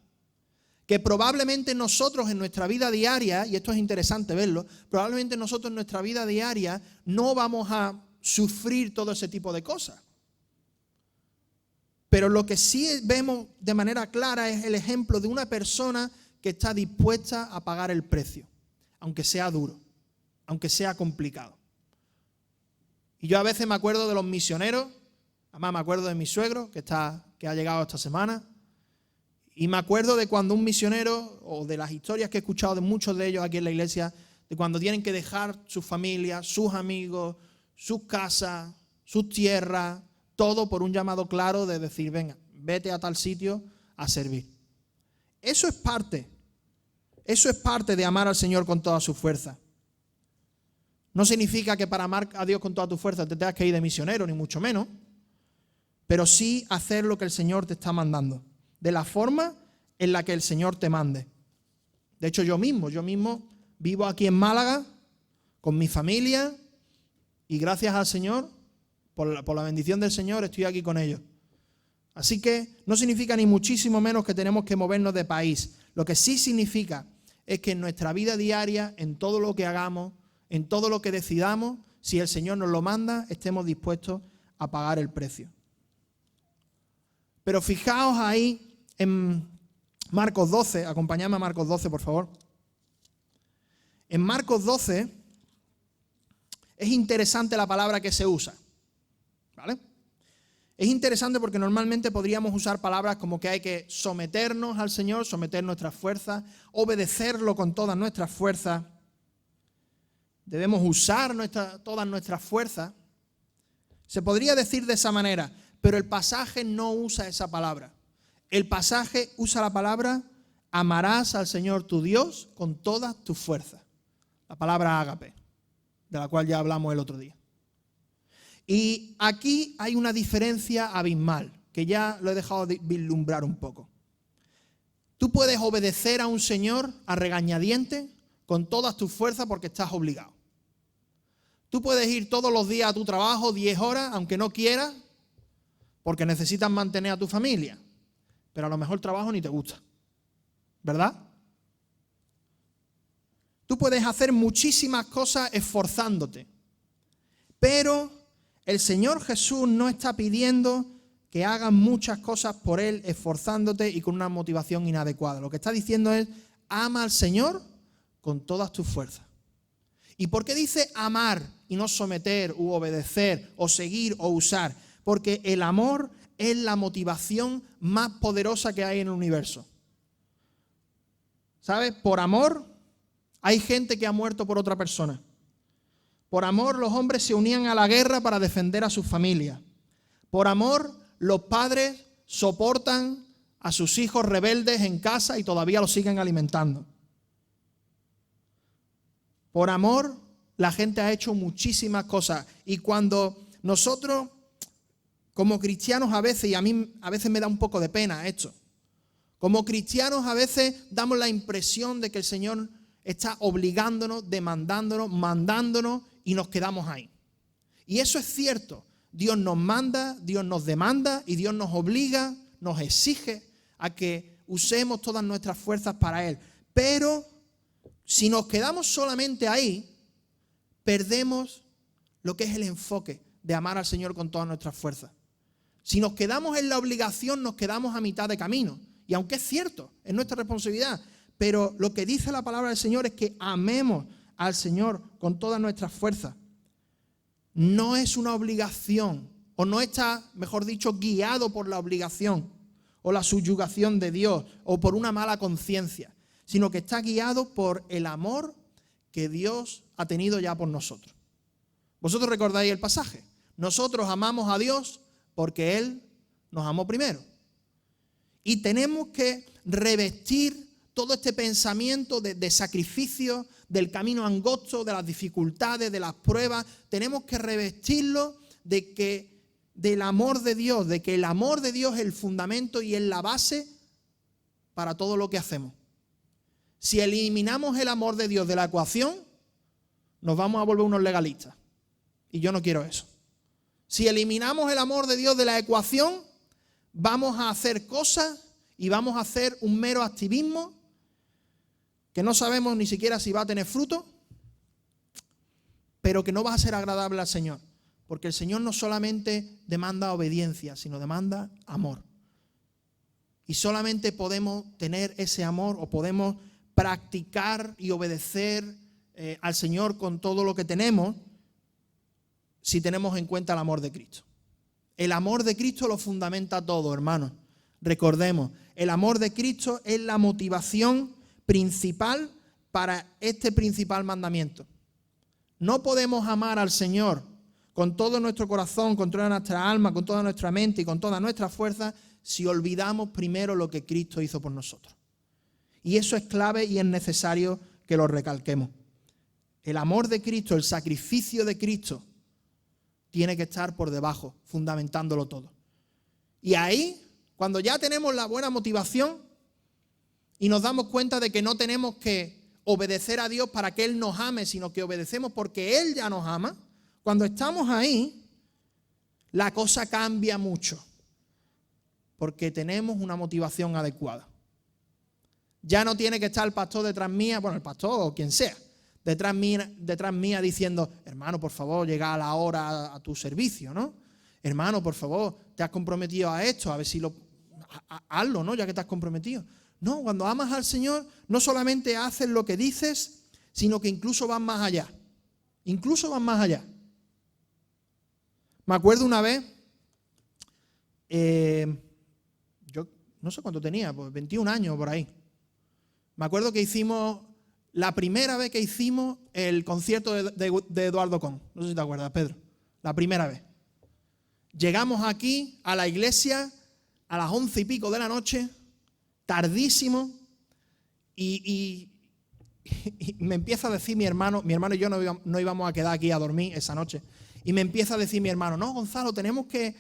Que probablemente nosotros en nuestra vida diaria, y esto es interesante verlo, probablemente nosotros en nuestra vida diaria no vamos a sufrir todo ese tipo de cosas. Pero lo que sí vemos de manera clara es el ejemplo de una persona que está dispuesta a pagar el precio, aunque sea duro, aunque sea complicado. Y yo a veces me acuerdo de los misioneros, además me acuerdo de mi suegro que ha llegado esta semana, y me acuerdo de cuando un misionero, o de las historias que he escuchado de muchos de ellos aquí en la iglesia, de cuando tienen que dejar sus familias, sus amigos, sus casas, sus tierras, todo por un llamado claro de decir, venga, vete a tal sitio a servir. Eso es parte Eso es parte de amar al Señor con toda su fuerza. No significa que para amar a Dios con toda tu fuerza te tengas que ir de misionero, ni mucho menos, pero sí hacer lo que el Señor te está mandando, de la forma en la que el Señor te mande. De hecho, yo mismo vivo aquí en Málaga con mi familia y gracias al Señor, por la bendición del Señor, estoy aquí con ellos. Así que no significa ni muchísimo menos que tenemos que movernos de país. Lo que sí significa es que en nuestra vida diaria, en todo lo que hagamos, en todo lo que decidamos, si el Señor nos lo manda, estemos dispuestos a pagar el precio. Pero fijaos ahí en Marcos 12, acompañadme a Marcos 12, por favor. En Marcos 12 es interesante la palabra que se usa, ¿vale? Es interesante porque normalmente podríamos usar palabras como que hay que someternos al Señor, someter nuestras fuerzas, obedecerlo con todas nuestras fuerzas. Debemos usar todas nuestras fuerzas. Se podría decir de esa manera, pero el pasaje no usa esa palabra. El pasaje usa la palabra amarás al Señor tu Dios con todas tus fuerzas. La palabra ágape, de la cual ya hablamos el otro día. Y aquí hay una diferencia abismal, que ya lo he dejado de vislumbrar un poco. Tú puedes obedecer a un Señor a regañadientes con todas tus fuerzas porque estás obligado. Tú puedes ir todos los días a tu trabajo 10 horas, aunque no quieras, porque necesitas mantener a tu familia. Pero a lo mejor el trabajo ni te gusta, ¿verdad? Tú puedes hacer muchísimas cosas esforzándote, pero el Señor Jesús no está pidiendo que hagas muchas cosas por Él esforzándote y con una motivación inadecuada. Lo que está diciendo es, ama al Señor con todas tus fuerzas. ¿Y por qué dice amar y no someter u obedecer o seguir o usar? Porque el amor es la motivación más poderosa que hay en el universo. ¿Sabes? Por amor hay gente que ha muerto por otra persona. Por amor los hombres se unían a la guerra para defender a sus familias. Por amor los padres soportan a sus hijos rebeldes en casa y todavía los siguen alimentando. Por amor la gente ha hecho muchísimas cosas. Y cuando nosotros, como cristianos a veces, y a mí a veces me da un poco de pena esto, como cristianos a veces damos la impresión de que el Señor está obligándonos, demandándonos, mandándonos y nos quedamos ahí. Y eso es cierto. Dios nos manda, Dios nos demanda y Dios nos obliga, nos exige a que usemos todas nuestras fuerzas para Él. Pero si nos quedamos solamente ahí, perdemos lo que es el enfoque de amar al Señor con todas nuestras fuerzas. Si nos quedamos en la obligación, nos quedamos a mitad de camino. Y aunque es cierto, es nuestra responsabilidad, pero lo que dice la palabra del Señor es que amemos al Señor con todas nuestras fuerzas. No es una obligación, o no está, mejor dicho, guiado por la obligación o la subyugación de Dios o por una mala conciencia, sino que está guiado por el amor que Dios ha tenido ya por nosotros. Vosotros recordáis el pasaje. Nosotros amamos a Dios porque Él nos amó primero. Y tenemos que revestir todo este pensamiento de sacrificio, del camino angosto, de las dificultades, de las pruebas. Tenemos que revestirlo del amor de Dios, de que el amor de Dios es el fundamento y es la base para todo lo que hacemos. Si eliminamos el amor de Dios de la ecuación, nos vamos a volver unos legalistas. Y yo no quiero eso. Si eliminamos el amor de Dios de la ecuación, vamos a hacer cosas y vamos a hacer un mero activismo que no sabemos ni siquiera si va a tener fruto, pero que no va a ser agradable al Señor. Porque el Señor no solamente demanda obediencia, sino demanda amor. Y solamente podemos tener ese amor o podemos practicar y obedecer al Señor con todo lo que tenemos si tenemos en cuenta el amor de Cristo. El amor de Cristo lo fundamenta todo, hermanos. Recordemos, el amor de Cristo es la motivación principal para este principal mandamiento. No podemos amar al Señor con todo nuestro corazón, con toda nuestra alma, con toda nuestra mente y con toda nuestra fuerza si olvidamos primero lo que Cristo hizo por nosotros. Y eso es clave y es necesario que lo recalquemos. El amor de Cristo, el sacrificio de Cristo, tiene que estar por debajo, fundamentándolo todo. Y ahí, cuando ya tenemos la buena motivación y nos damos cuenta de que no tenemos que obedecer a Dios para que Él nos ame, sino que obedecemos porque Él ya nos ama, cuando estamos ahí, la cosa cambia mucho, porque tenemos una motivación adecuada. Ya no tiene que estar el pastor detrás mía, bueno, el pastor o quien sea, detrás mía diciendo, hermano, por favor, llega a la hora a tu servicio, ¿no? Hermano, por favor, te has comprometido a esto, a ver si hazlo, ¿no? Ya que te has comprometido. No, cuando amas al Señor, no solamente haces lo que dices, sino que incluso vas más allá. Incluso vas más allá. Me acuerdo una vez, yo no sé cuánto tenía, pues 21 años por ahí. Me acuerdo que hicimos, la primera vez que hicimos el concierto de Eduardo Con. No sé si te acuerdas, Pedro. La primera vez. Llegamos aquí a la iglesia a las 11 y pico de la noche, tardísimo, y me empieza a decir mi hermano y yo no íbamos a quedar aquí a dormir esa noche, y me empieza a decir mi hermano, no, Gonzalo, tenemos que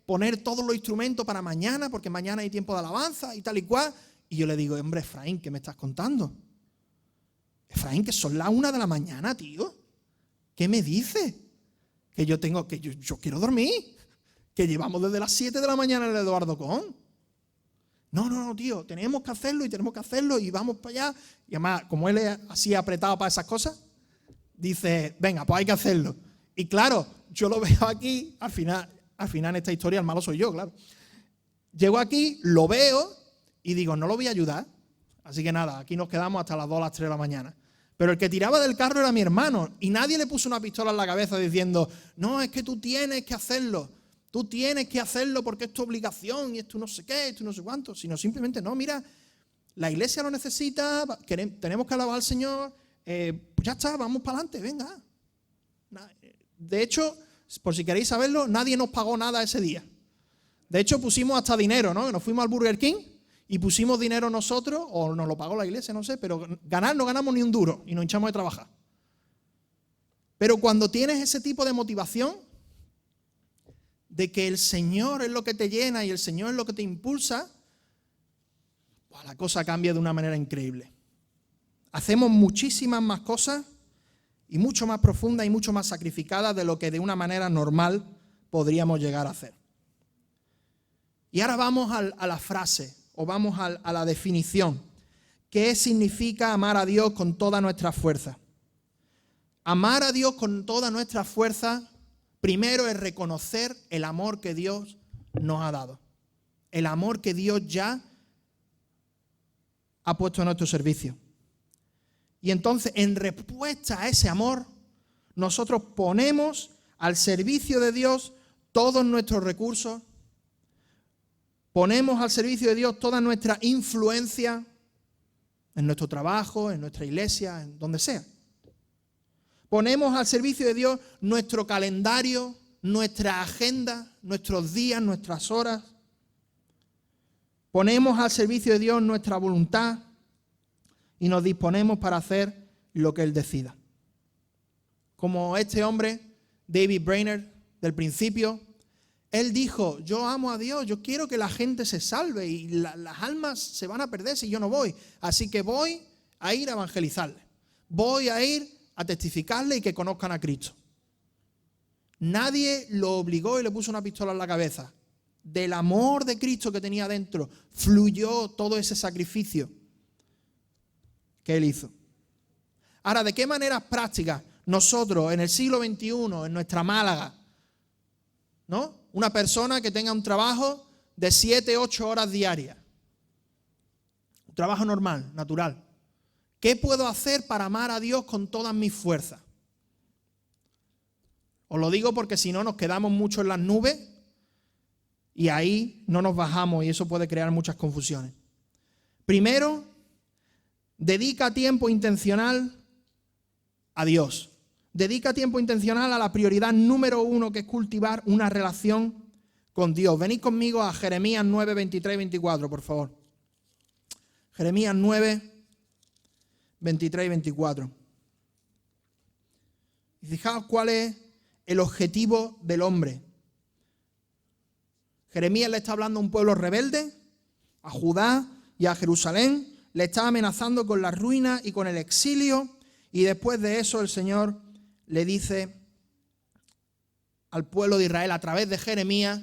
poner todos los instrumentos para mañana, porque mañana hay tiempo de alabanza y tal y cual. Y yo le digo, hombre, Efraín, ¿qué me estás contando? Efraín, que son las 1 de la mañana, tío. ¿Qué me dices? Que yo quiero dormir, que llevamos desde las 7 de la mañana el Eduardo Con. No, tío, tenemos que hacerlo y vamos para allá. Y además, como él es así apretado para esas cosas, dice, venga, pues hay que hacerlo. Y claro, yo lo veo aquí, al final en esta historia el malo soy yo, claro. Llego aquí, lo veo y digo, no lo voy a ayudar. Así que nada, aquí nos quedamos hasta las 2 o las 3 de la mañana. Pero el que tiraba del carro era mi hermano y nadie le puso una pistola en la cabeza diciendo, no, es que tú tienes que hacerlo. Tú tienes que hacerlo porque es tu obligación y esto no sé qué, esto no sé cuánto. Sino simplemente, no, mira, la iglesia lo necesita, tenemos que alabar al Señor, pues ya está, vamos para adelante, venga. De hecho, por si queréis saberlo, nadie nos pagó nada ese día. De hecho, pusimos hasta dinero, ¿no? Nos fuimos al Burger King y pusimos dinero nosotros, o nos lo pagó la iglesia, no sé, pero ganar no ganamos ni un duro y nos hinchamos de trabajar. Pero cuando tienes ese tipo de motivación, de que el Señor es lo que te llena y el Señor es lo que te impulsa, pues la cosa cambia de una manera increíble. Hacemos muchísimas más cosas y mucho más profundas y mucho más sacrificadas de lo que de una manera normal podríamos llegar a hacer. Y ahora vamos a la frase, o vamos a la definición. ¿Qué significa amar a Dios con toda nuestra fuerza? Amar a Dios con toda nuestra fuerza, primero es reconocer el amor que Dios nos ha dado. El amor que Dios ya ha puesto a nuestro servicio. Y entonces, en respuesta a ese amor, nosotros ponemos al servicio de Dios todos nuestros recursos, ponemos al servicio de Dios toda nuestra influencia en nuestro trabajo, en nuestra iglesia, en donde sea. Ponemos al servicio de Dios nuestro calendario, nuestra agenda, nuestros días, nuestras horas. Ponemos al servicio de Dios nuestra voluntad y nos disponemos para hacer lo que Él decida. Como este hombre, David Brainerd, del principio, él dijo, yo amo a Dios, yo quiero que la gente se salve y las almas se van a perder si yo no voy. Así que voy a ir a evangelizarles. Voy a ir a testificarle y que conozcan a Cristo. Nadie lo obligó y le puso una pistola en la cabeza. Del amor de Cristo que tenía dentro fluyó todo ese sacrificio que él hizo. Ahora, ¿de qué maneras prácticas nosotros en el siglo XXI, en nuestra Málaga, ¿no? Una persona que tenga un trabajo de 7, 8 horas diarias, un trabajo normal, natural, ¿qué puedo hacer para amar a Dios con todas mis fuerzas? Os lo digo porque si no nos quedamos mucho en las nubes y ahí no nos bajamos y eso puede crear muchas confusiones. Primero, dedica tiempo intencional a Dios. Dedica tiempo intencional a la prioridad número 1, que es cultivar una relación con Dios. Venid conmigo a Jeremías 9, 23 y 24, por favor. Jeremías 9, 23 y 24. Y fijaos cuál es el objetivo del hombre. Jeremías le está hablando a un pueblo rebelde, a Judá y a Jerusalén, le está amenazando con la ruina y con el exilio, y después de eso el Señor le dice al pueblo de Israel a través de Jeremías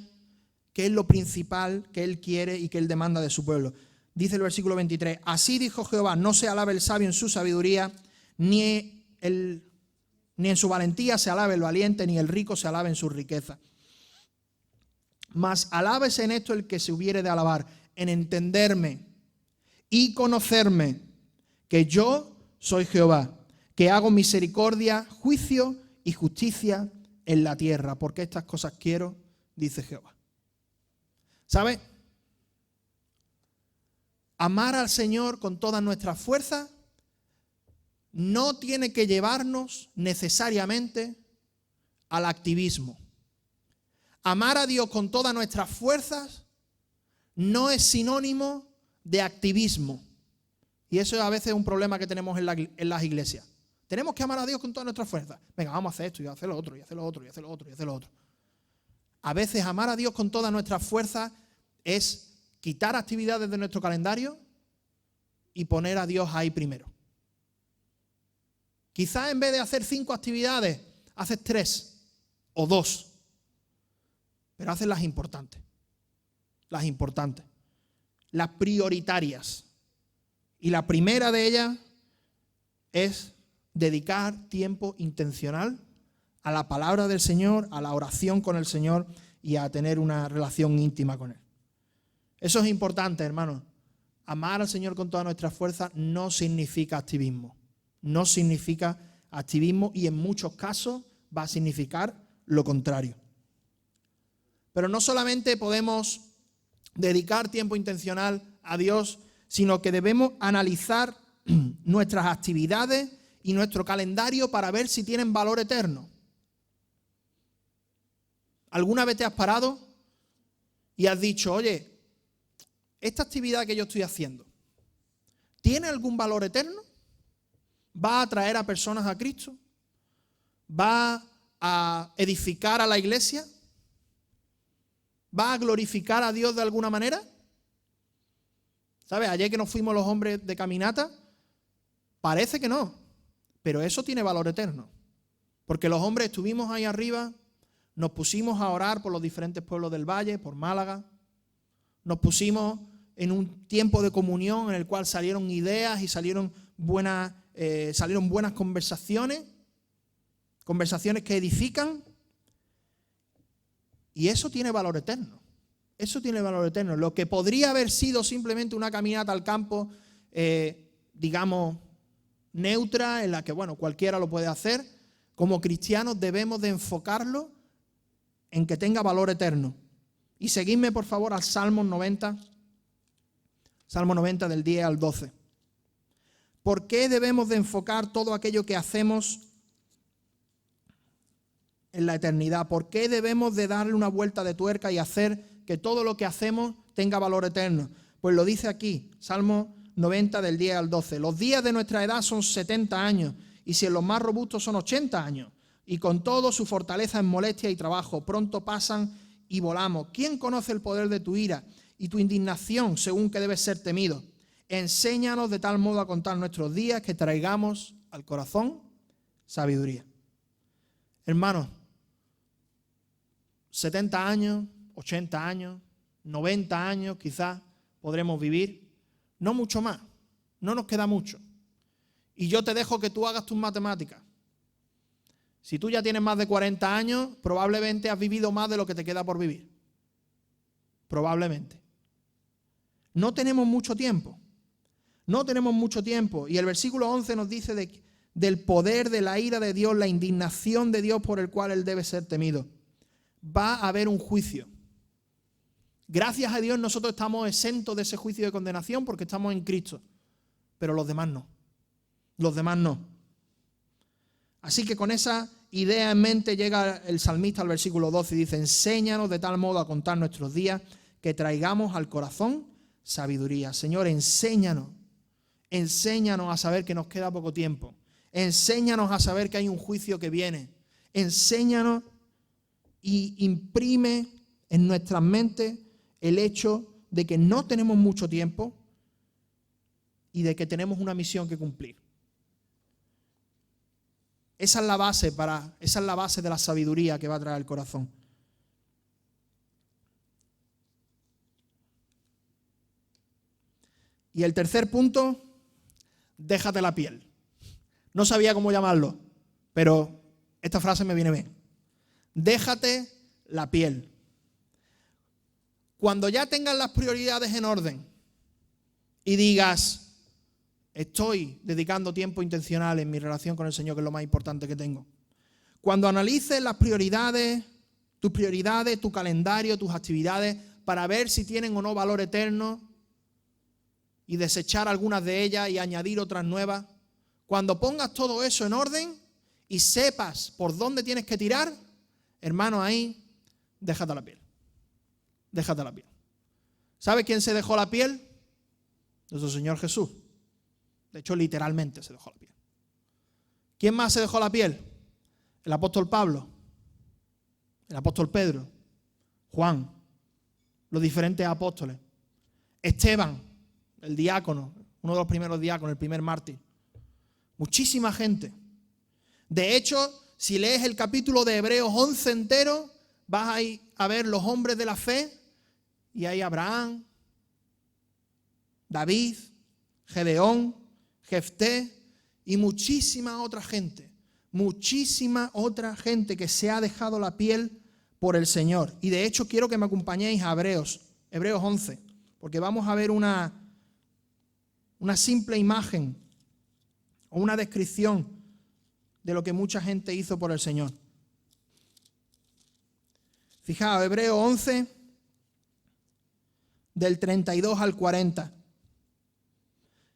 qué es lo principal que Él quiere y que Él demanda de su pueblo. Dice el versículo 23, así dijo Jehová, no se alabe el sabio en su sabiduría, ni en su valentía se alabe el valiente, ni el rico se alabe en su riqueza. Mas alábese en esto el que se hubiere de alabar, en entenderme y conocerme, que yo soy Jehová, que hago misericordia, juicio y justicia en la tierra, porque estas cosas quiero, dice Jehová. ¿Sabe? Amar al Señor con todas nuestras fuerzas no tiene que llevarnos necesariamente al activismo. Amar a Dios con todas nuestras fuerzas no es sinónimo de activismo. Y eso es a veces un problema que tenemos en las iglesias. Tenemos que amar a Dios con todas nuestras fuerzas. Venga, vamos a hacer esto y a hacer lo otro, y a hacer lo otro, y a hacer lo otro, y a hacer lo otro. A veces amar a Dios con todas nuestras fuerzas es quitar actividades de nuestro calendario y poner a Dios ahí primero. Quizás en vez de hacer 5 actividades, haces 3 o 2. Pero haces las importantes. Las importantes. Las prioritarias. Y la primera de ellas es dedicar tiempo intencional a la palabra del Señor, a la oración con el Señor y a tener una relación íntima con Él. Eso es importante, hermanos. Amar al Señor con todas nuestras fuerzas no significa activismo. No significa activismo y en muchos casos va a significar lo contrario. Pero no solamente podemos dedicar tiempo intencional a Dios, sino que debemos analizar nuestras actividades y nuestro calendario para ver si tienen valor eterno. ¿Alguna vez te has parado y has dicho, oye, esta actividad que yo estoy haciendo, ¿tiene algún valor eterno? ¿Va a atraer a personas a Cristo? ¿Va a edificar a la iglesia? ¿Va a glorificar a Dios de alguna manera? ¿Sabes? Ayer que nos fuimos los hombres de caminata, parece que no, pero eso tiene valor eterno. Porque los hombres estuvimos ahí arriba, nos pusimos a orar por los diferentes pueblos del valle, por Málaga, nos pusimos en un tiempo de comunión en el cual salieron ideas y salieron buenas conversaciones que edifican, y eso tiene valor eterno. Eso tiene valor eterno. Lo que podría haber sido simplemente una caminata al campo, digamos, neutra, en la que, bueno, cualquiera lo puede hacer, como cristianos debemos de enfocarlo en que tenga valor eterno. Y seguidme, por favor, al Salmo 90 del 10 al 12. ¿Por qué debemos de enfocar todo aquello que hacemos en la eternidad? ¿Por qué debemos de darle una vuelta de tuerca y hacer que todo lo que hacemos tenga valor eterno? Pues lo dice aquí, Salmo 90 del 10 al 12. Los días de nuestra edad son 70 años, y si en los más robustos son 80 años, y con todo su fortaleza en molestia y trabajo, pronto pasan y volamos. ¿Quién conoce el poder de tu ira y tu indignación según que debes ser temido? Enséñanos de tal modo a contar nuestros días que traigamos al corazón sabiduría. Hermanos, 70 años, 80 años, 90 años quizás podremos vivir, no mucho más, no nos queda mucho. Y yo te dejo que tú hagas tus matemáticas. Si tú ya tienes más de 40 años, probablemente has vivido más de lo que te queda por vivir. Probablemente. No tenemos mucho tiempo. No tenemos mucho tiempo. Y el versículo 11 nos dice del poder de la ira de Dios, la indignación de Dios por el cual Él debe ser temido. Va a haber un juicio. Gracias a Dios nosotros estamos exentos de ese juicio de condenación porque estamos en Cristo. Pero los demás no. Los demás no. Así que con esa idea en mente llega el salmista al versículo 12 y dice: enséñanos de tal modo a contar nuestros días que traigamos al corazón sabiduría. Señor, enséñanos Enséñanos a saber que nos queda poco tiempo. Enséñanos a saber que hay un juicio que viene. Enséñanos y imprime en nuestras mentes el hecho de que no tenemos mucho tiempo y de que tenemos una misión que cumplir. Esa es la base de la sabiduría que va a traer el corazón. Y el tercer punto, déjate la piel. No sabía cómo llamarlo, pero esta frase me viene bien. Déjate la piel. Cuando ya tengas las prioridades en orden y digas, estoy dedicando tiempo intencional en mi relación con el Señor, que es lo más importante que tengo. Cuando analices las prioridades, tu calendario, tus actividades, para ver si tienen o no valor eterno y desechar algunas de ellas y añadir otras nuevas, cuando pongas todo eso en orden y sepas por dónde tienes que tirar, hermano, ahí, déjate la piel. Déjate la piel. ¿Sabe quién se dejó la piel? Nuestro Señor Jesús. De hecho, literalmente se dejó la piel. ¿Quién más se dejó la piel? El apóstol Pablo, el apóstol Pedro, Juan, los diferentes apóstoles, Esteban, el diácono, uno de los primeros diáconos, el primer mártir. Muchísima gente. De hecho, si lees el capítulo de Hebreos 11 entero, vas a ver los hombres de la fe, y hay Abraham, David, Gedeón, Jefté y muchísima otra gente que se ha dejado la piel por el Señor. Y de hecho quiero que me acompañéis a Hebreos 11, porque vamos a ver una simple imagen o una descripción de lo que mucha gente hizo por el Señor. Fijaos, Hebreos 11, del 32 al 40.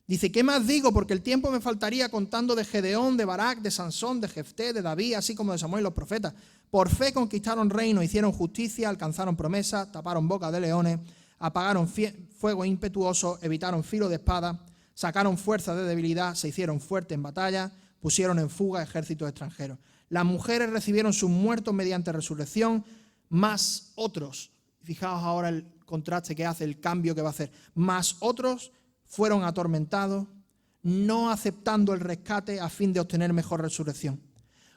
Dice, ¿qué más digo? Porque el tiempo me faltaría contando de Gedeón, de Barak, de Sansón, de Jefté, de David, así como de Samuel y los profetas. Por fe conquistaron reino, hicieron justicia, alcanzaron promesas, taparon boca de leones, apagaron fuego impetuoso, evitaron filo de espada, sacaron fuerza de debilidad, se hicieron fuertes en batalla, pusieron en fuga ejércitos extranjeros. Las mujeres recibieron sus muertos mediante resurrección, más otros, fijaos ahora el contraste que hace, el cambio que va a hacer, más otros fueron atormentados, no aceptando el rescate a fin de obtener mejor resurrección.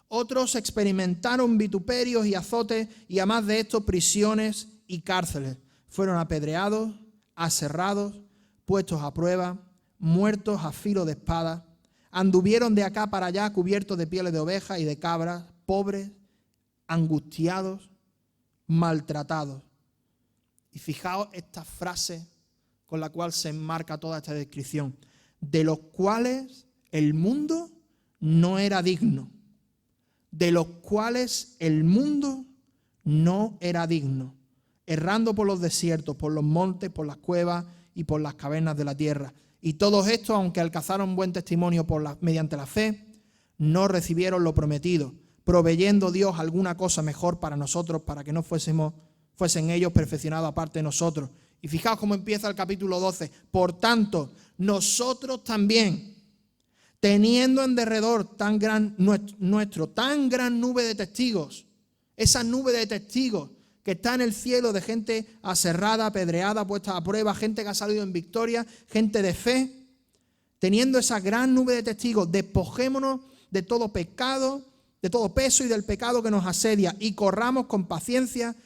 Otros experimentaron vituperios y azotes y además de esto prisiones y cárceles. Fueron apedreados, aserrados, puestos a prueba, muertos a filo de espada. Anduvieron de acá para allá cubiertos de pieles de ovejas y de cabras, pobres, angustiados, maltratados. Y fijaos esta frase con la cual se enmarca toda esta descripción, de los cuales el mundo no era digno, de los cuales el mundo no era digno, errando por los desiertos, por los montes, por las cuevas y por las cavernas de la tierra. Y todos estos, aunque alcanzaron buen testimonio mediante la fe, no recibieron lo prometido, proveyendo Dios alguna cosa mejor para nosotros, para que no fuesen ellos perfeccionados aparte de nosotros. Y fijaos cómo empieza el capítulo 12. Por tanto, nosotros también, teniendo en derredor tan gran nube de testigos, esa nube de testigos que está en el cielo de gente aserrada, apedreada, puesta a prueba, gente que ha salido en victoria, gente de fe, teniendo esa gran nube de testigos, despojémonos de todo pecado, de todo peso y del pecado que nos asedia y corramos con paciencia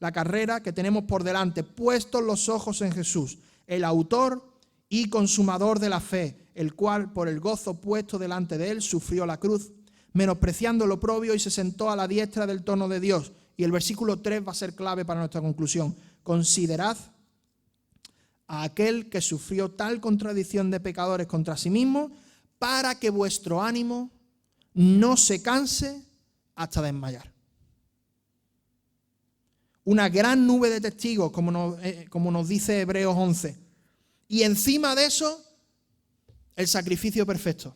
la carrera que tenemos por delante, puestos los ojos en Jesús, el autor y consumador de la fe, el cual por el gozo puesto delante de él sufrió la cruz, menospreciando lo oprobio y se sentó a la diestra del trono de Dios. Y el versículo 3 va a ser clave para nuestra conclusión. Considerad a aquel que sufrió tal contradicción de pecadores contra sí mismo, para que vuestro ánimo no se canse hasta desmayar. Una gran nube de testigos, como nos dice Hebreos 11. Y encima de eso, el sacrificio perfecto,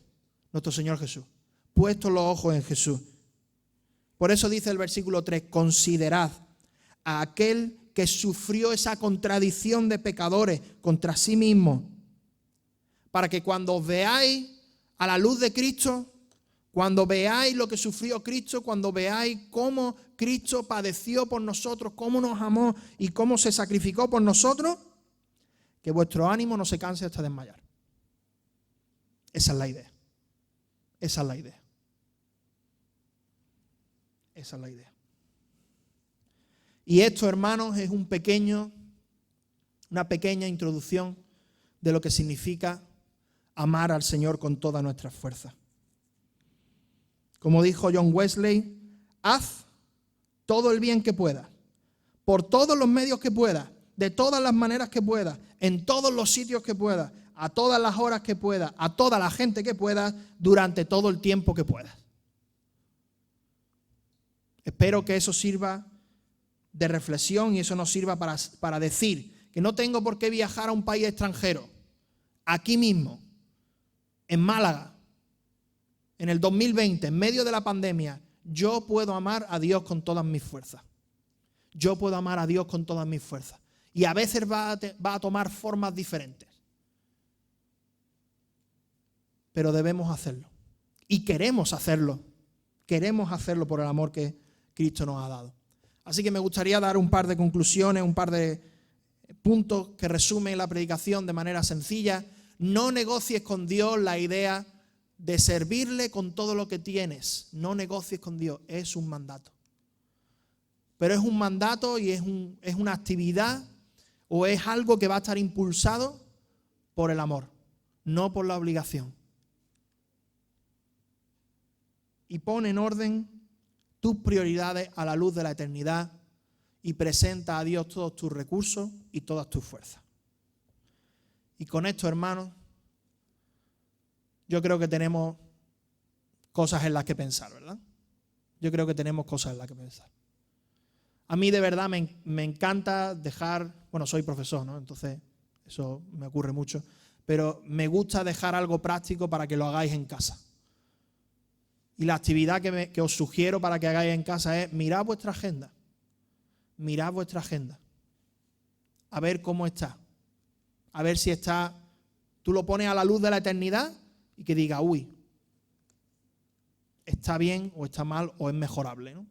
nuestro Señor Jesús. Puestos los ojos en Jesús. Por eso dice el versículo 3, considerad a aquel que sufrió esa contradicción de pecadores contra sí mismo, para que cuando os veáis a la luz de Cristo, cuando veáis lo que sufrió Cristo, cuando veáis cómo Cristo padeció por nosotros, cómo nos amó y cómo se sacrificó por nosotros, que vuestro ánimo no se canse hasta desmayar. Esa es la idea. Esa es la idea. Esa es la idea. Y esto, hermanos, es una pequeña introducción de lo que significa amar al Señor con todas nuestras fuerzas. Como dijo John Wesley, haz todo el bien que puedas, por todos los medios que puedas, de todas las maneras que puedas, en todos los sitios que puedas, a todas las horas que puedas, a toda la gente que puedas, durante todo el tiempo que puedas. Espero que eso sirva de reflexión y eso nos sirva para decir que no tengo por qué viajar a un país extranjero. Aquí mismo, en Málaga, en el 2020, en medio de la pandemia, yo puedo amar a Dios con todas mis fuerzas. Yo puedo amar a Dios con todas mis fuerzas. Y a veces va a tomar formas diferentes. Pero debemos hacerlo. Y queremos hacerlo. Queremos hacerlo por el amor que Cristo nos ha dado. Así que me gustaría dar un par de conclusiones, un par de puntos que resumen la predicación de manera sencilla. No negocies con Dios la idea de servirle con todo lo que tienes. No negocies con Dios, es un mandato. Pero es un mandato y es una actividad o es algo que va a estar impulsado por el amor, no por la obligación. Y pon en orden tus prioridades a la luz de la eternidad y presenta a Dios todos tus recursos y todas tus fuerzas. Y con esto, hermanos, yo creo que tenemos cosas en las que pensar, ¿verdad? Yo creo que tenemos cosas en las que pensar. A mí de verdad me encanta dejar, bueno, soy profesor, ¿no? Entonces eso me ocurre mucho, pero me gusta dejar algo práctico para que lo hagáis en casa. Y la actividad que os sugiero para que hagáis en casa es mirad vuestra agenda. Mirad vuestra agenda. A ver cómo está. A ver si está, tú lo pones a la luz de la eternidad y que diga, uy, está bien o está mal o es mejorable, ¿no?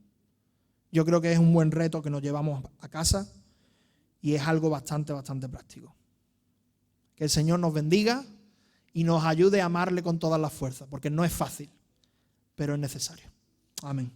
Yo creo que es un buen reto que nos llevamos a casa y es algo bastante práctico. Que el Señor nos bendiga y nos ayude a amarle con todas las fuerzas, porque no es fácil, pero es necesario. Amén.